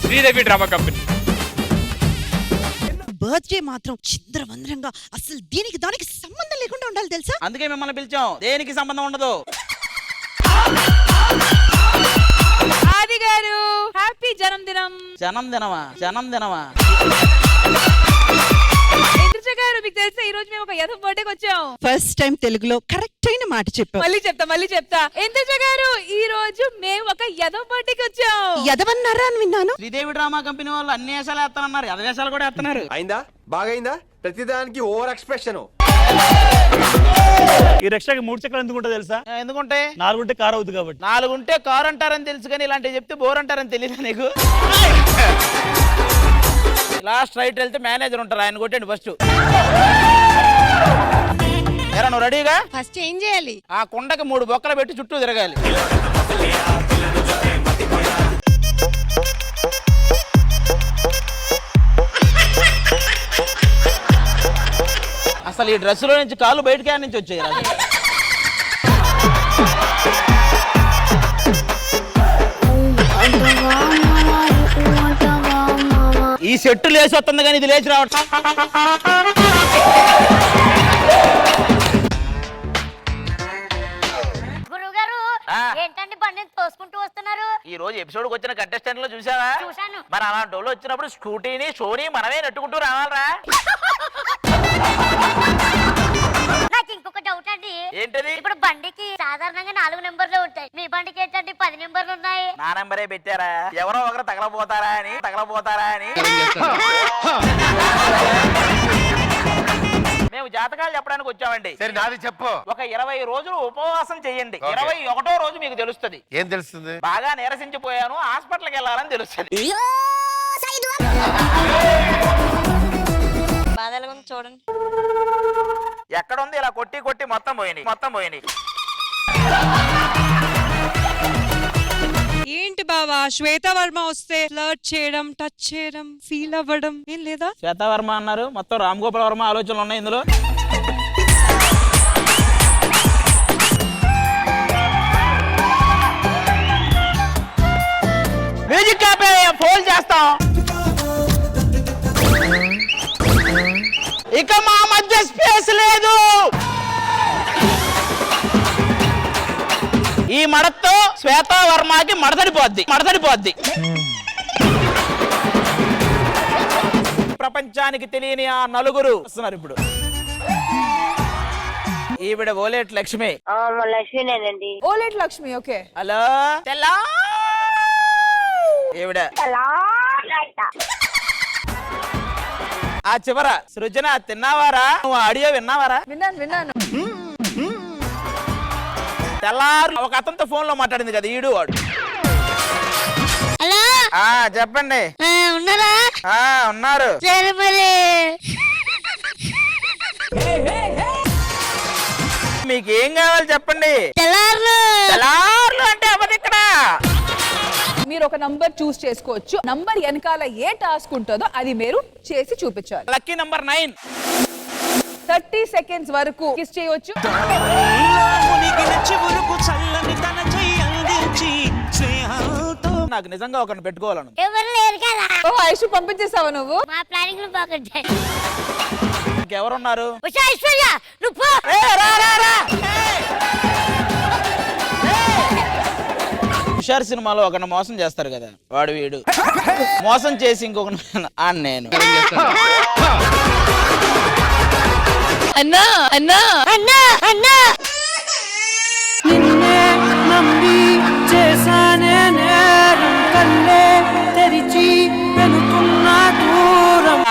Sridevi drama company. Birthday మాత్రం చింద్రవందరంగా అసలు దీనికి దానికి సంబంధం లేకుండా ఉండాలి తెలుసా? అందుకే మిమ్మల్ని పిలిచాం. దేనికి సంబంధం ఉండదు. ఆది గారు హ్యాపీ జన్మదినం. జన్మదినమా ఇంద్రజ గారు మీకు తెలుసా ఈ రోజు మేము ఒక యథ బర్త్డేకి వచ్చాం. ఫస్ట్ టైం తెలుగులో కరెక్ట్ అయిన మాట చెప్పావు. మళ్ళీ చెప్తా ఇంద్రజ గారు ఈ రోజు మేము ఒక యథ బర్త్డేకి వచ్చాం. యదవన్నారా అని విన్నాను. శ్రీదేవి డ్రామా కంపెనీ వాళ్ళు అన్ని వేషాలు వేస్తానన్నారు. వేషాలు కూడా వేస్తున్నారు. అయిందా? బాగైందా? ప్రతిదానికి ఓవర్ ఎక్స్ప్రెషన్. ఈ రిక్షాకి 3 చక్రాలు ఎందుకు ఉంటుంది తెలుసా? ఎందుకుంటే 4 ఉంటే కారు అవుతుంది కాబట్టి. 4 ఉంటే కారు అంటారని తెలుసు, కానీ ఇలాంటివి చెప్తే బోర్ అంటారని తెలియదు నీకు. లాస్ట్ రైట్ వెళ్తే మేనేజర్ ఉంటారు, ఆయన కొట్టండి ఫస్ట్. ఎరా నువ్వు రెడీగా? ఫస్ట్ ఏం చేయాలి? ఆ కుండకి 3 బొక్కలు పెట్టి చుట్టూ తిరగాలి. అసలు ఈ డ్రెస్సులో నుంచి కాళ్ళు బయటకి నుంచి వచ్చాయి. ఈ సెట్టు లేచి వస్తుంది కానీ ఇది లేచి రావట్లేదు. ఏంటండి బండి తోసుకుంటూ వస్తున్నారు? ఈ రోజు ఎపిసోడ్ వచ్చిన కంటెస్టెంట్ లో చూసావా? చూశాను. మరి అలాంటి వాళ్ళు వచ్చినప్పుడు స్కూటీని షోని మనమే నెట్టుకుంటూ రావాలరా. నాకు ఇంకొక డౌట్ అండి. ఏంటది? ఇప్పుడు బండికి సాధారణంగా 4 నెంబర్లు ఉంటాయి, మీ బండికి ఏంటంటే 10 నెంబర్లు ఉన్నాయి. నా నెంబరే పెట్టారా? ఎవరో ఒకరు తగలబోతారా అని మేము జాతకాలు చెప్పడానికి వచ్చామండి. సరే నాది చెప్పు. ఒక 20 రోజులు ఉపవాసం చెయ్యండి. 21వ రోజు మీకు తెలుస్తుంది. ఏం తెలుస్తుంది? బాగా నీరసించిపోయాను, హాస్పిటల్కి వెళ్ళాలని తెలుస్తుంది. చూడండి ఎక్కడుంది? ఇలా కొట్టి మొత్తం పోయినాయి. ఏంటి బావా శ్వేతవర్మ వస్తే ఫ్లర్ట్ చేయడం, టచ్ చేయడం, ఫీల్ అవ్వడం ఏం లేదా? శ్వేతవర్మ అన్నారు, మొత్తం రామ్ గోపాల్ వర్మ ఆలోచనలు ఉన్నాయి ఇందులో. మ్యూజిక్ ఆపే, ఫోన్ చేస్తాం. ఇక మా మధ్య స్పేస్ లేదు. ఈ మడతతో శ్వేతవర్మకి మడతడిపోద్ది. ప్రపంచానికి తెలియని ఆ నలుగురు వస్తున్నారు ఇప్పుడు. ఈవిడ ఓలేట్ లక్ష్మి. లక్ష్మీనేనండి. ఓలేట్ లక్ష్మి. ఓకే. హలో తెల్లా. ఈవిడ ఆ చివర సృజన. తిన్నావారా? నువ్వు ఆడియో విన్నావారా? విన్నాను. తెల్లారు ఒక అతనితో ఫోన్ లో మాట్లాడింది కదా ఈడు వాడు. హలో చెప్పండి. ఉన్నారా? ఉన్నారు. సరే మరి మీకు ఏం కావాలి చెప్పండి. తెల్లార్లు అంటే అవదు ఇక్కడ. మీరు ఒక నంబర్ చూస్ చేసుకోవచ్చు. నంబర్ వెనకాల ఏ టాస్క్ ఉంటుందో అది మీరు చేసి చూపించాలి. Lucky number 9. 30 సెకండ్స్ వరకు కిస్ చేయవచ్చు. నాకు నిజంగా ఒకరిని పెట్టుకోవాలను. ఎవరు లేరు కదా. ఓ ఐషు పంపించేసావా నువ్వు? మా ప్లానింగ్ లో బాగుంటాయి. ఇంకెవరున్నారు? ఐశ్వర్య నువ్వు హుషారు సినిమాలో ఒకరిని మోసం చేస్తారు కదా, వాడు వీడు. మోసం చేసి ఇంకొక నేను. అన్నా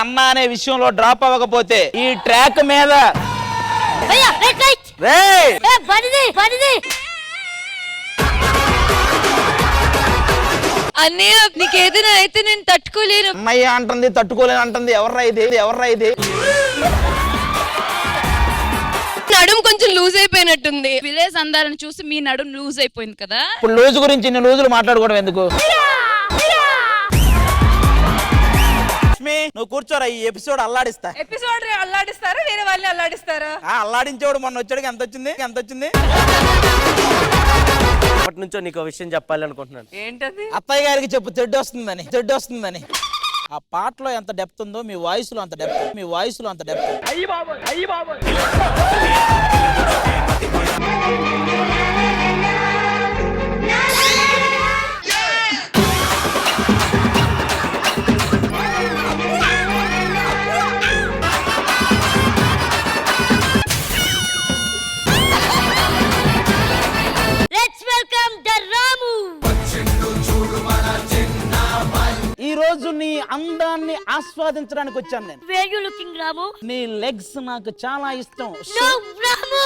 అన్న అనే విషయంలో డ్రాప్ అవ్వకపోతే ఈ ట్రాక్ మీద అన్నయ్య నీకేదైనా అయితే నేను తట్టుకోలేను. అమ్మయ్య అంటుంది, తట్టుకోలేను అంటుంది. ఎవర్రా ఇది? నడుము కొంచెం లూజ్ అయిపోయినట్టుంది. విలేజ్ అందాలను చూసి మీ నడుము లూజ్ అయిపోయింది కదా. ఇప్పుడు లూజ్ గురించి ఇన్ని లూజులు మాట్లాడుకోవడం ఎందుకు? నువ్వు కూర్చోరా, ఈ ఎపిసోడ్ అల్లాడిస్తా. ఎపిసోడ్ అల్లాడిస్తారా వేరే వాళ్ళని అల్లాడిస్తారా? అల్లాడించేవాడు మొన్న వచ్చాడు. ఎంత వచ్చింది? ఎప్పటి నుంచో నీకు విషయం చెప్పాలి అనుకుంటున్నాను. ఏంటది? అత్తయ్య గారికి చెప్పు తెడ్డు వస్తుందని ఆ పాటలో ఎంత డెప్త్ ఉందో మీ వాయిస్ లో అంత డెప్త్ లెట్స్ వెల్కమ్ ద రాము. ఈ రోజు నీ అందాన్ని ఆస్వాదించడానికి వచ్చాను నేను. వేర్ యు లుకింగ్ రాము? నీ లెగ్స్ నాకు చాలా ఇష్టం. నో రాము.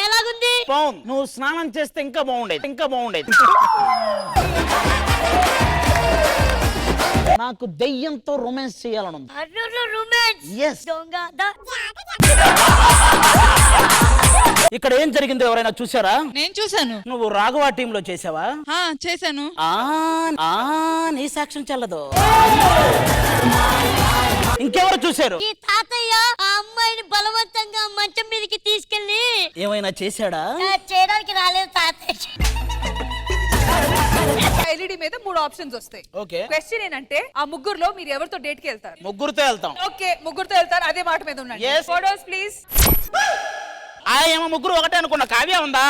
ఎలాగుంది? బాగుంది. నువ్వు స్నానం చేస్తే ఇంకా బాగుండేది. నాకు దెయ్యంతో రొమాన్స్ చేయాలని ఉంది. అర్రర్ర రొమాన్స్. Yes. దొంగ ఇక్కడ ఏం జరిగిందో ఎవరైనా చూసారా? నేను చూసాను. నువ్వు రాఘవ టీమ్ లో చేసావా? చేశాను. నీ సాక్ష్యం చెల్లదు. ఇంకెవరు చూశారు? ఈ తాతయ్య ఆ అమ్మాయిని బలవంతంగా మంచం మీదకి తీసుకెళ్లి ఏమైనా చేశాడా? చేయడానికి రాలేదు తాతయ్య. ఎల్ఈడి మీద 3 ఆప్షన్స్ వస్తాయి. ఓకే. క్వశ్చన్ ఏంటంటే ఆ ముగ్గురులో మీరు ఎవరితో డేట్ కి వెళ్తారు? ముగ్గురుతో వెళ్తాం. ఓకే, ముగ్గురుతో వెళ్తారు. అదే మాట మీద ఉండండి. Yes. Photos please. ఏమో ముగ్గురు ఒకటే అనుకున్నా. కావ్య ఉందా?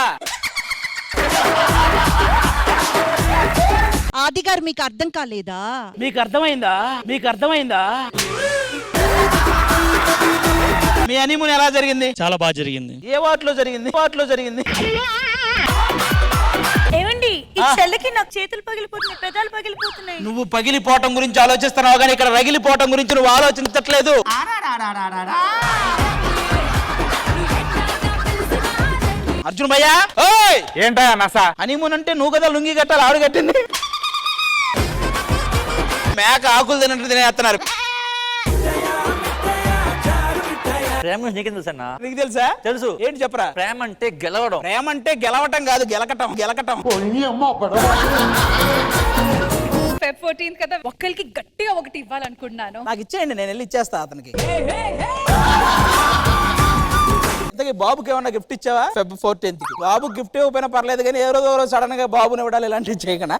ఆది గారు మీకు అర్థం కాలేదా? మీకు అర్థమైందా? మీ హనీమూన్ ఎలా జరిగింది? చాలా బాగా జరిగింది. ఏ వాటిలో జరిగింది? ఏమండి ఈ చెల్లకి నాకు చేతులు పగిలిపోతున్నాయి, పెదాలు పగిలిపోతున్నాయి. నువ్వు పగిలిపోవటం గురించి ఆలోచిస్తున్నావు కానీ ఇక్కడ రగిలిపోవటం గురించి నువ్వు ఆలోచించట్లేదు. అర్జున్ భయ్యా, ఏంటా నస? హనీమూన్ అంటే నువ్వు కదా లుంగి కట్టాలి, ఆవిడ కట్టింది. మేక ఆకులు తినట్టు తినేస్తున్నారు. ప్రేమ నీకేం తెలుసు అన్న? నీకు తెలుసా? తెలుసు. ఏంటి చెప్పరా? ప్రేమ అంటే గెలవడం. ప్రేమ అంటే గెలవటం కాదు, గెలకటం. ఫెబ్ 14 కదా, ఒక్కరికి గట్టిగా ఒకటి ఇవ్వాలనుకుంటున్నాను. నాకు ఇచ్చేయండి, నేను వెళ్ళి ఇచ్చేస్తా అతనికి. ఇంతకీ బాబుకి ఏమన్నా గిఫ్ట్ ఇచ్చావా? ఫెబ్ 14 కి బాబు గిఫ్ట్ ఇవ్వకపోయినా పర్లేదు కానీ ఎవరో సడన్ గా బాబుని ఇవ్వడాలి ఇలాంటివి చేయకనా?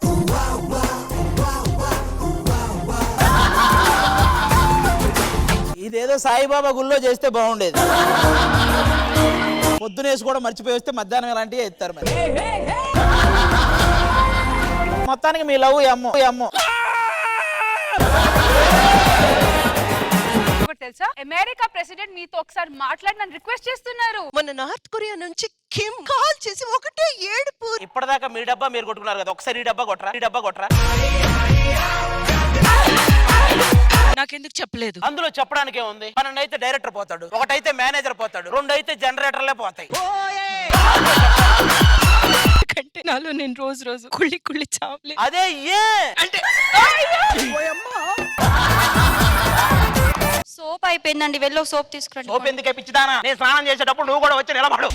ఇదేదో సాయిబాబా గుళ్ళో చేస్తే బాగుండేది. పొద్దునేసి కూడా మర్చిపోయి వస్తే మధ్యాహ్నం ఇలాంటివి ఇస్తారు మరి. మొత్తానికి మీ లవ్ అమ్మో. తెలుసా, అమెరికా ప్రెసిడెంట్ మీతో ఒకసారి మాట్లాడి నన్ను రిక్వెస్ట్ చేస్తున్నారు. మన నార్త్ కొరియా నుంచి కిమ్ కాల్ చేసి ఒకటే ఏడుపు. ఇప్పటిదాకా మీ డబ్బా మీరు కొట్టుకున్నారు కదా, ఒకసారి ఈ డబ్బా కొట్టరా. నాకెందుకు చెప్పలేదు? అందులో చెప్పడానికి ఏముంది? మనైతే డైరెక్టర్ పోతాడు, ఒకటైతే మేనేజర్ పోతాడు, రెండైతే జనరేటర్లే పోతాయి. కంటే నాలో నేను రోజు కుళ్ళి చావలే. అదే అంటే సోప్ అయిపోయిందండి, వెళ్ళో సోప్ తీసుకురండి. సోప్ ఎందుకే పిచ్చిదానా? నేను స్నానం చేసేటప్పుడు నువ్వు కూడా వచ్చి నిలబడు.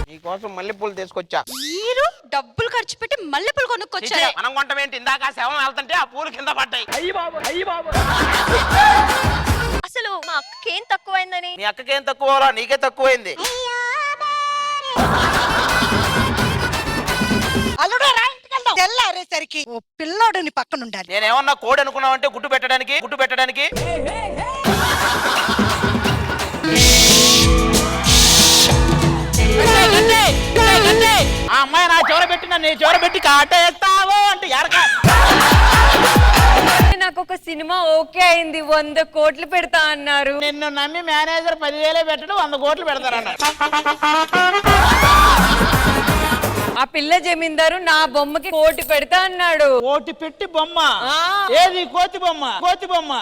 నీకోసం మల్లెపూలు తీసుకొచ్చా. మీరు డబ్బులు ఖర్చు పెట్టి మల్లెపూలు కొనుక్కొచ్చారు. మనం కొంటాం ఏంటి? ఇందాక శవం వెళ్తుంటే ఆ పూలు కింద పడ్డాయి. అసలు మా అక్కకేం తక్కువైందని? నీ అక్కకేం తక్కువ, నీకే తక్కువైంది. అల్లుడు తెల్లారేసరికి ఓ పిల్లోడుని పక్కన ఉండాలి. నేనేమన్నా కోడి అనుకున్నావంటే గుడ్డు పెట్టడానికి. ఆ అమ్మాయి నా చెవర పెట్టి నన్ను చెవర పెట్టి కాటేస్తావో అంటే ఎరకా. నాకు ఒక సినిమా ఓకే అయింది, 100 కోట్లు పెడతా అన్నారు. నిన్ను నమ్మి మేనేజర్ 10,000 పెట్టడం 100 కోట్లు పెడతారన్నారు. ఆ పిల్ల జమీందారు నా బొమ్మకి 1 కోటి పెడతా అన్నాడు. 1 కోటి పెట్టి బొమ్మ? ఏది? కోతి బొమ్మ.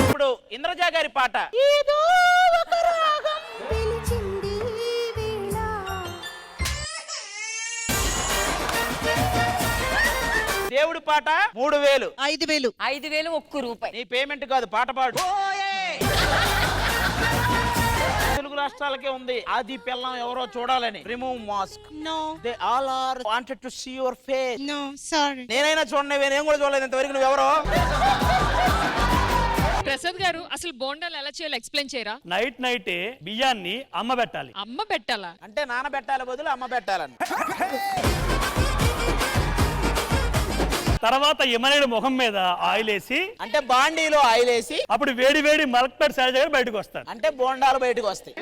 ఇప్పుడు ఇంద్రజా గారి పాట ఏదో ఒక రాగం పిలిచింది వేళ. దేవుడి పాట 3,000. 5,000. 5,000 1 రూపాయి. నీ పేమెంట్ కాదు, పాట పాడు. తెలుగులో రాష్ట్రాలకే ఉంది ఆది పెళ్ళం ఎవరో చూడాలని. Remove mask. No they all are wanted to see your face. No sorry. నేనైనా చూడండి, నేను కూడా చూడలేదు ఇంతవరకు. నువ్వెవరో? ప్రసాద్ గారు అసలు బోండాలు ఎలా చేయాలో ఎక్స్ప్లెయిన్ చేయరా? నైటే బియ్యాన్ని అమ్మ పెట్టాలి. అమ్మ పెట్టాలా? అంటే నాన్న పెట్టాలి బదులు అమ్మ పెట్టాలని. తర్వాత ఎమనేడు ముఖం మీద ఆయిల్ వేసి, అంటే బాండీలో ఆయిల్ వేసి, అప్పుడు వేడి వేడి మల్క్ పెట్ సైజ్ దగ్గర బయటకు వస్తాడు. అంటే బోండాలు బయటకు వస్తాయి.